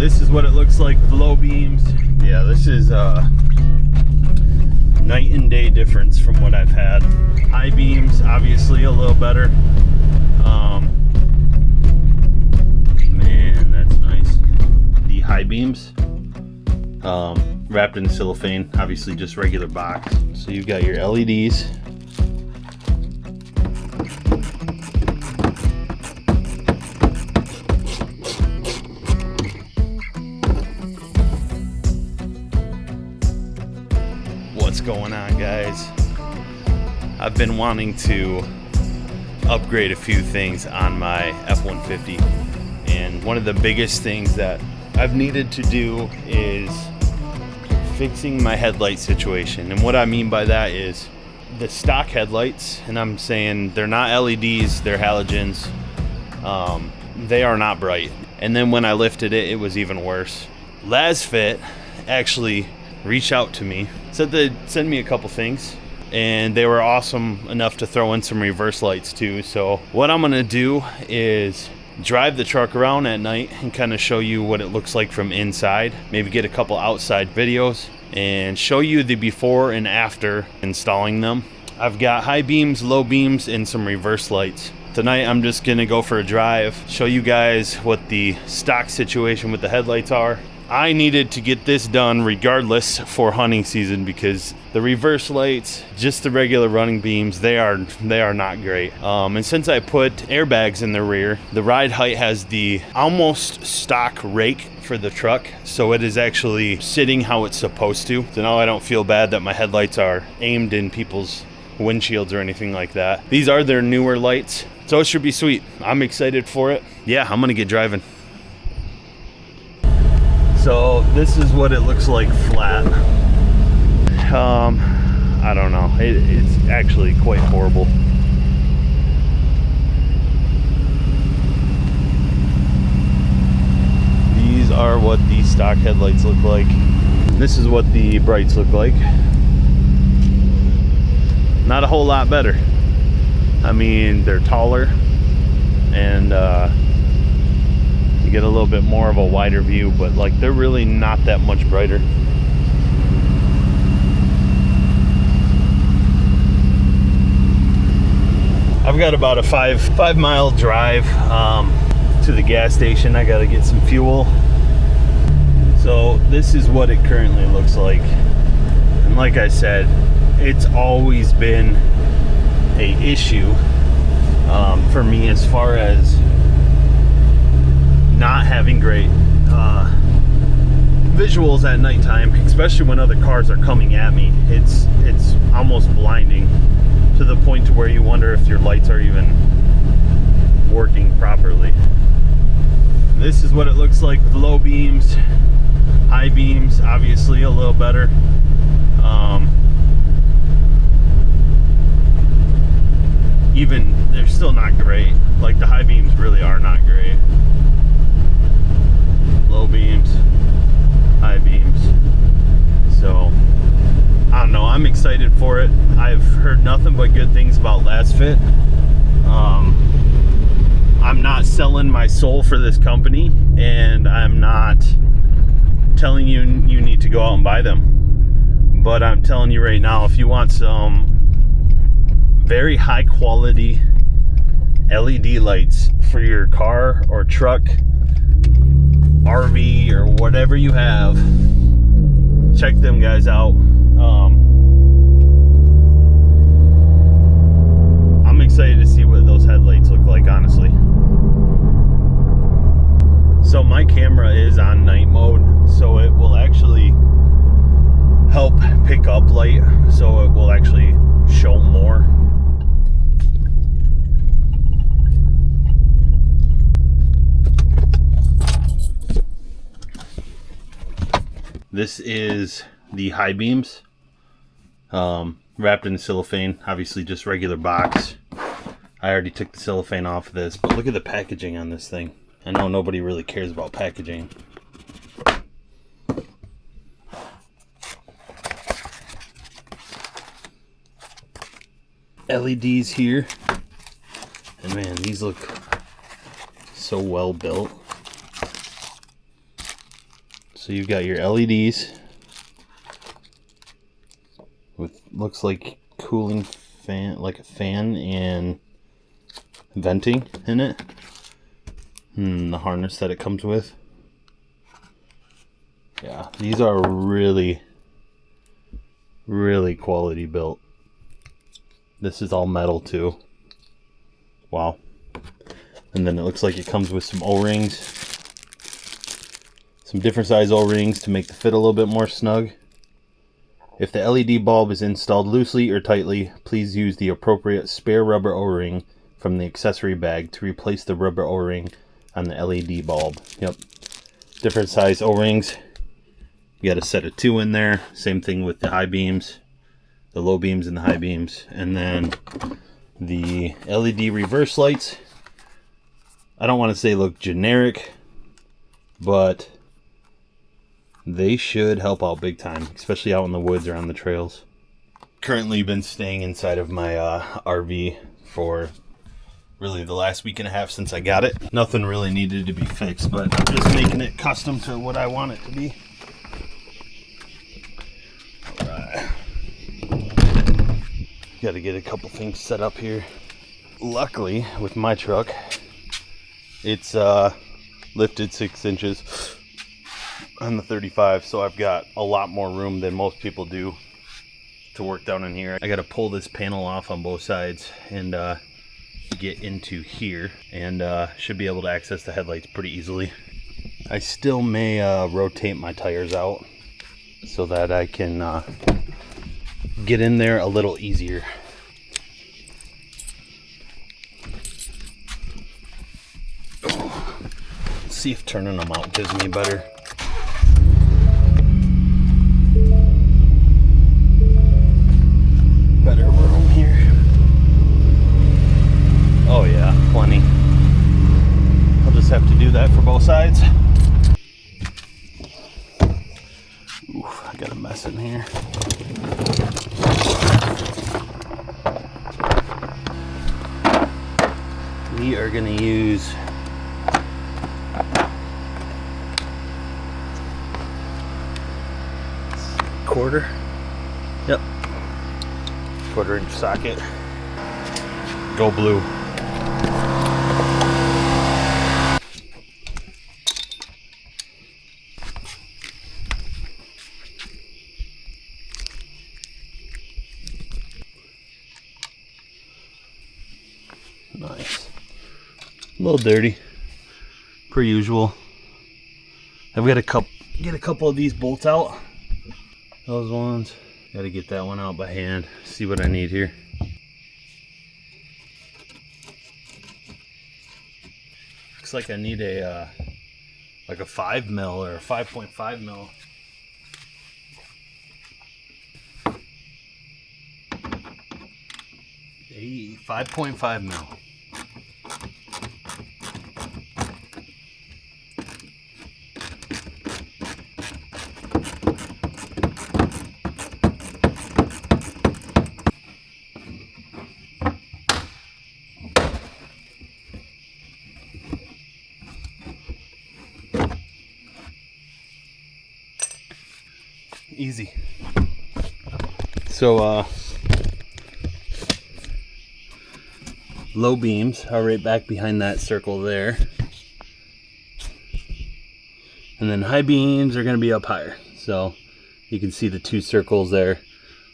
This is what it looks like with low beams. Yeah, this is night and day difference from what I've had. High beams, obviously a little better. Man, that's nice. The high beams, wrapped in cellophane, obviously just regular box. So you've got your LEDs. What's going on, guys? I've been wanting to upgrade a few things on my F-150, and one of the biggest things that I've needed to do is fixing my headlight situation. And what I mean by that is the stock headlights, and I'm saying they're not LEDs, they're halogens. They are not bright. And then when I lifted it, it was even worse. Lasfit actually reached out to me, said they'd send me a couple things, and they were awesome enough to throw in some reverse lights too. So what I'm gonna do is drive the truck around at night and kind of show you what it looks like from inside, maybe get a couple outside videos and show you the before and after installing them. I've got high beams, low beams, and some reverse lights. Tonight I'm just gonna go for a drive, show you guys what the stock situation with the headlights are. I needed to get this done regardless for hunting season, because the reverse lights, just the regular running beams, they are not great. And since I put airbags in the rear, the ride height has the almost stock rake for the truck, so it is actually sitting how it's supposed to. So now I don't feel bad that my headlights are aimed in people's windshields or anything like that. These are their newer lights, so it should be sweet. I'm excited for it. Yeah, I'm gonna get driving. So this is what it looks like flat. I don't know, it's actually quite horrible. These are what the stock headlights look like. This is what the brights look like. Not a whole lot better. I mean, they're taller, and you get a little bit more of a wider view, but like they're really not that much brighter. I've got about a five mile drive to the gas station. I got to get some fuel. So this is what it currently looks like. And like I said, it's always been a issue for me as far as not having great visuals at nighttime, especially when other cars are coming at me. It's almost blinding to the point to where you wonder if your lights are even working properly. This is what it looks like with low beams. High beams, obviously a little better. Even they're still not great. Like the high beams really are not great. Low beams, high beams. So I don't know, I'm excited for it. I've heard nothing but good things about Lasfit. I'm not selling my soul for this company, and I'm not telling you you need to go out and buy them, but I'm telling you right now, if you want some very high quality LED lights for your car or truck, RV, or whatever you have, check them guys out. I'm excited to see what those headlights look like, honestly. So my camera is on night mode, so it will actually help pick up light, so it will actually show more. This is the high beams, wrapped in cellophane, obviously just regular box. I already took the cellophane off of this, but look at the packaging on this thing. I know nobody really cares about packaging. LEDs here, and man, these look so well built. So you've got your LEDs with looks like cooling fan, like a fan and venting in it. And the harness that it comes with. Yeah, these are really quality built. This is all metal too. Wow. And then it looks like it comes with some O-rings. Some different size O-rings to make the fit a little bit more snug. If the LED bulb is installed loosely or tightly, please use the appropriate spare rubber O-ring from the accessory bag to replace the rubber O-ring on the LED bulb. Yep. Different size O-rings. You got a set of 2 in there. Same thing with the high beams, the low beams and the high beams. And then the LED reverse lights. I don't want to say look generic, but they should help out big time, especially out in the woods or on the trails. Currently been staying inside of my RV for really the last week and a half since I got it. Nothing really needed to be fixed, but I'm just making it custom to what I want it to be. Alright. Got to get a couple things set up here. Luckily, with my truck, it's lifted 6 inches on the 35, so I've got a lot more room than most people do to work down in here. I got to pull this panel off on both sides and get into here, and should be able to access the headlights pretty easily. I still may rotate my tires out so that I can get in there a little easier. See if turning them out gives me better. Better room here. Oh yeah, plenty. I'll just have to do that for both sides. Oof, I got a mess in here. We are gonna use quarter. Yep. 1/4-inch socket. Go blue. Nice. A little dirty, per usual. I've got get a couple of these bolts out. Those ones. Got to get that one out by hand. See what I need here. Looks like I need a like a 5 mil or a 5.5 mil. Hey, 5.5 mil. Easy. So low beams are right back behind that circle there, and then high beams are going to be up higher, so you can see the 2 circles there.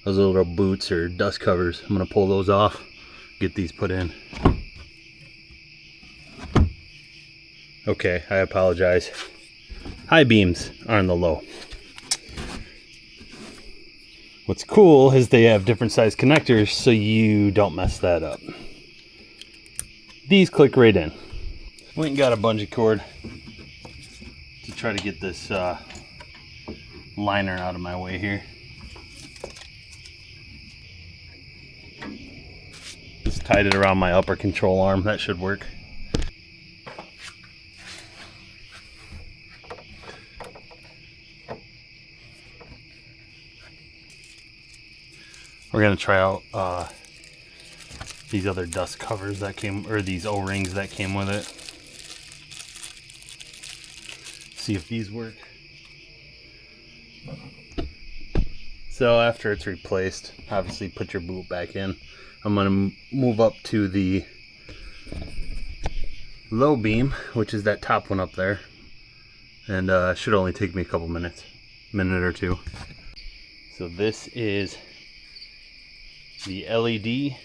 Those are little boots or dust covers. I'm going to pull those off, get these put in. Okay, I apologize. High beams are on the low. What's cool is they have different size connectors so you don't mess that up. These click right in. Went and got a bungee cord to try to get this liner out of my way here. Just tied it around my upper control arm. That should work. We're gonna try out these other dust covers that came, or these O-rings that came with it. See if these work. So after it's replaced, obviously put your boot back in. I'm going to move up to the low beam, which is that top one up there. And should only take me a couple minutes, minute or two. So this is the LED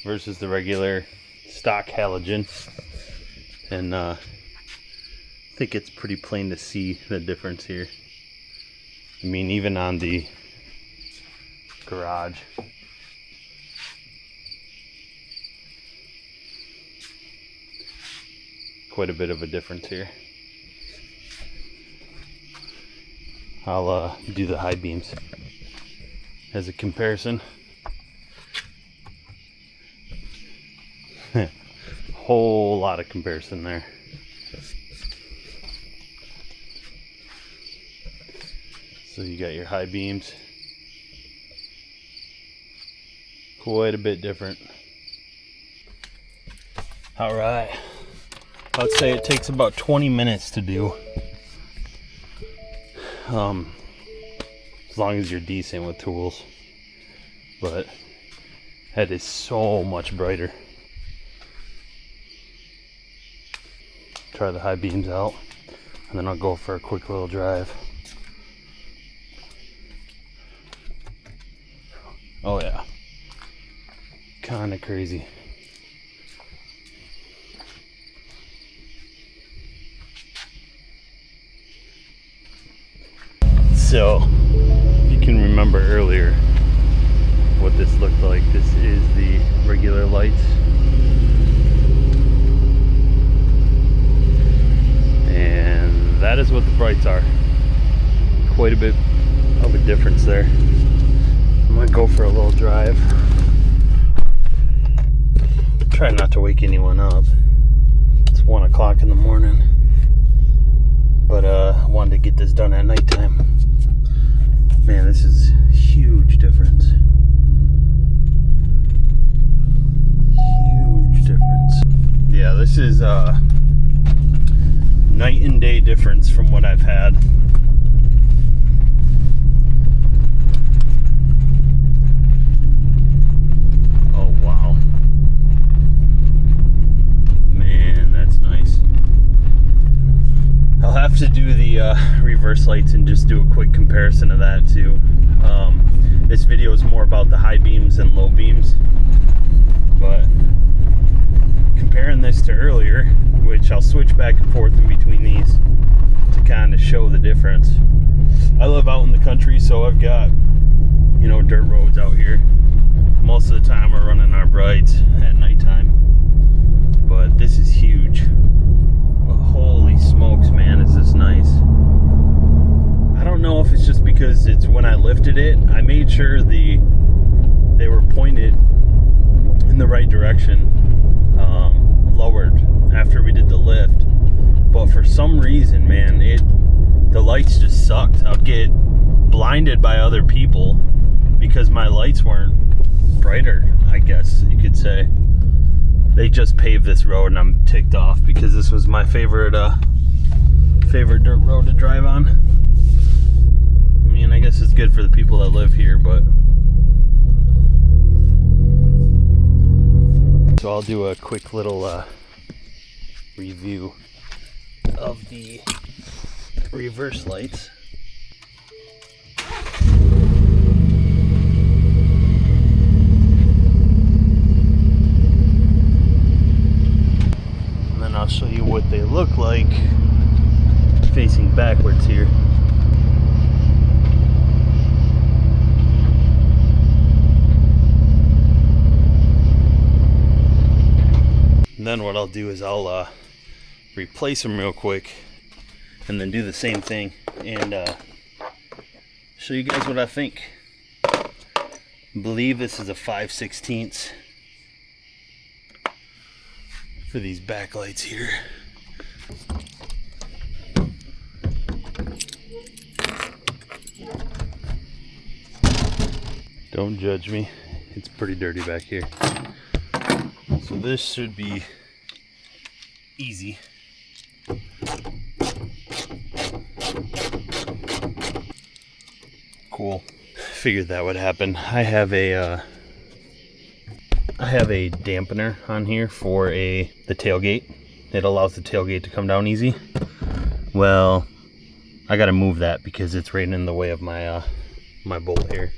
versus the regular stock halogen. And I think it's pretty plain to see the difference here. I mean, even on the garage. Quite a bit of a difference here. I'll do the high beams as a comparison. Whole lot of comparison there. So you got your high beams, quite a bit different. All right, I'd say it takes about 20 minutes to do, as long as you're decent with tools, but that is so much brighter. Try the high beams out, and then I'll go for a quick little drive. Oh yeah, kind of crazy. So, if you can remember earlier what this looked like, this is the regular lights. And that is what the brights are. Quite a bit of a difference there. I'm gonna go for a little drive. Try not to wake anyone up. It's 1 o'clock in the morning. But I wanted to get this done at nighttime. Man, this is a huge difference. Huge difference. Yeah, this is night and day difference from what I've had. Oh wow, man, that's nice. I'll have to do the reverse lights and just do a quick comparison of that too. This video is more about the high beams and low beams, but comparing this to earlier, which I'll switch back and forth in between these to kind of show the difference. I live out in the country, so I've got, you know, dirt roads out here. Most of the time we're running our brights at nighttime, but this is huge. But holy smokes, man, is this nice. I don't know if it's just because it's when I lifted it, I made sure they were pointed in the right direction, lowered after we did the lift. But for some reason, man, the lights just sucked. I'd get blinded by other people because my lights weren't brighter, I guess you could say. They just paved this road and I'm ticked off because this was my favorite dirt road to drive on. I mean, I guess it's good for the people that live here, but so I'll do a quick little review of the reverse lights. And then I'll show you what they look like facing backwards here. And then what I'll do is I'll replace them real quick and then do the same thing and show you guys what I think. I believe this is a 5/16 for these backlights here. Don't judge me, it's pretty dirty back here. So this should be easy. figured that would happen. I have a dampener on here for the tailgate. It allows the tailgate to come down easy. Well, I gotta move that because it's right in the way of my my bolt here.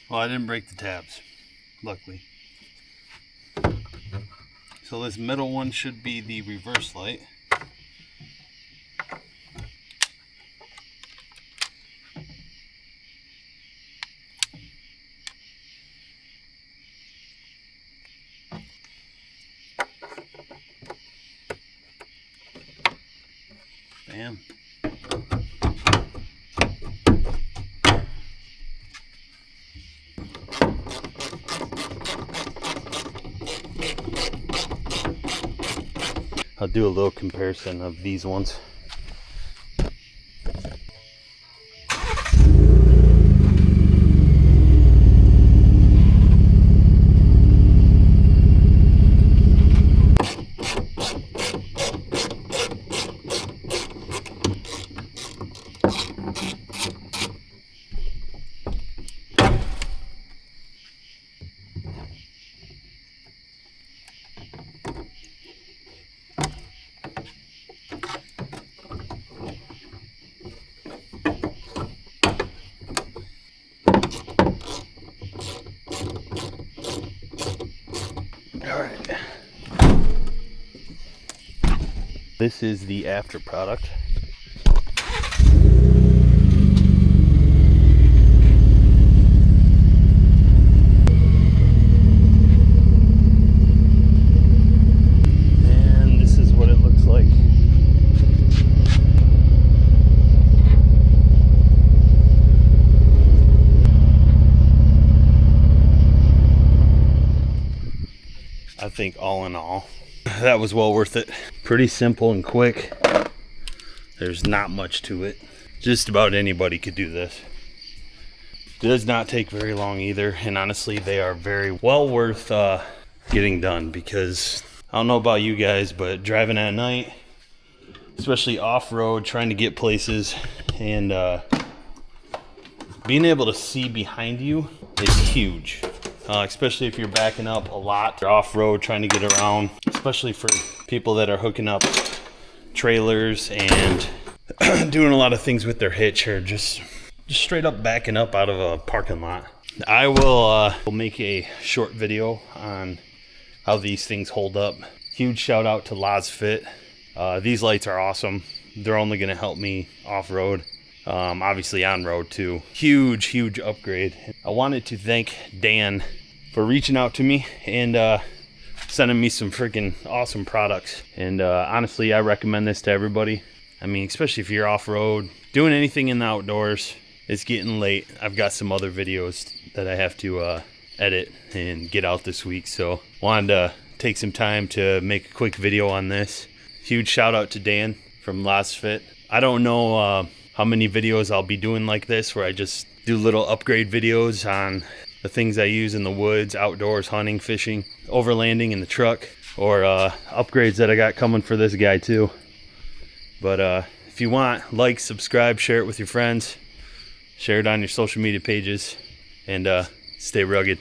Well, I didn't break the tabs, luckily. So this middle one should be the reverse light. Bam. I'll do a little comparison of these ones. This is the after product. And this is what it looks like. I think all in all, that was well worth it. Pretty simple and quick. There's not much to it. Just about anybody could do this. Does not take very long either, and honestly they are very well worth getting done, because I don't know about you guys, but driving at night, especially off-road, trying to get places, and being able to see behind you is huge. Especially if you're backing up a lot, you're off-road trying to get around, especially for people that are hooking up trailers and doing a lot of things with their hitch, or just straight up backing up out of a parking lot. I will make a short video on how these things hold up. Huge shout out to Lasfit. These lights are awesome. They're only going to help me off-road. Obviously on road too. Huge upgrade. I wanted to thank Dan for reaching out to me and sending me some freaking awesome products. And honestly, I recommend this to everybody. I mean, especially if you're off-road, doing anything in the outdoors. It's getting late. I've got some other videos that I have to edit and get out this week, so wanted to take some time to make a quick video on this. Huge shout out to Dan from Lasfit. I don't know how many videos I'll be doing like this, where I just do little upgrade videos on the things I use in the woods, outdoors, hunting, fishing, overlanding in the truck, or upgrades that I got coming for this guy too. But if you want, like, subscribe, share it with your friends, share it on your social media pages, and stay rugged.